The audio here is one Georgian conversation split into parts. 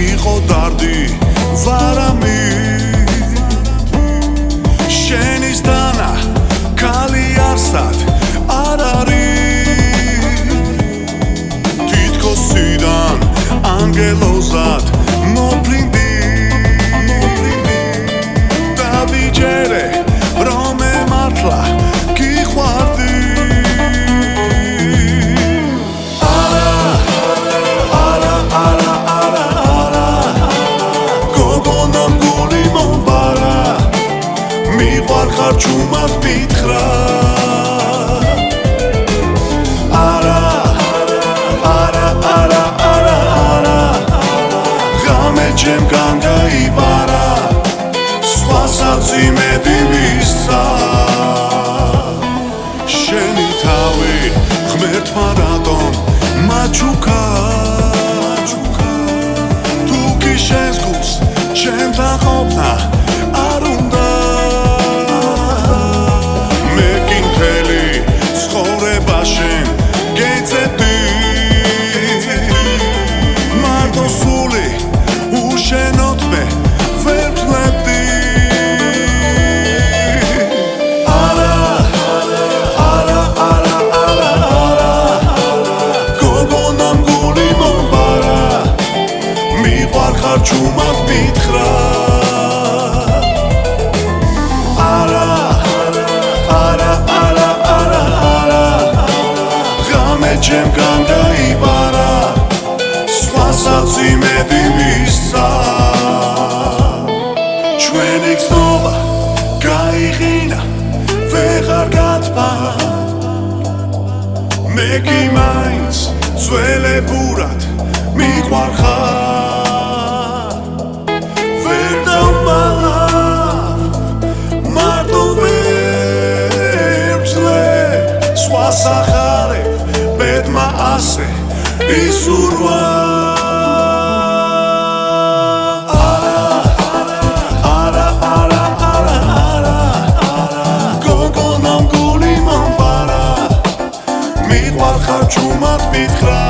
იყო დარდი ვარამი შენის დანა ქალი არსად არ არის თითქოსიდან ანგელოზად მოფრინდი დავიჯერე რომ ემართლა გიყვარდი მიყვარხარ ჩუმად მითხრა არა ღამე ჩემგან გაიბარა სხვასაც იმედი მისცა შენი თავი ღმერთმა რატომ მაჩუქა თუ კი შენს გულს ჩემთან ყოფნა არ უნდა შენ გეცედი მარტო სული უშენოდ მე ვერ ვწლებდი გოგონამ გული მომბარა მიყვარხარ ჩუმად მითხრა ჩემგან გაიბარა სხვასაც იმედი მისცა ჩვენი გზნობა გაიღინა ვეღარ გათბა მე კი მაინც ძველებურად მიყვარხარ ვერ დავმალავ მარტო ვერ ვძლებ სხვას ახარებ ბედმა ასე ისურვა გოგონამ გული მომბარა მიყვარხარ ჩუმად მითხრა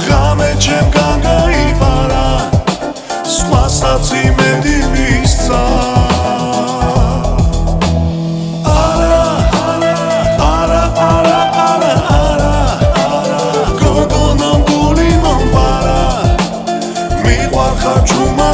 ღამე ჩემგან გაიბარა სხვასაც იმედი მისცა გოგონამ გული მომბარა მიყვარხარ ჩუმად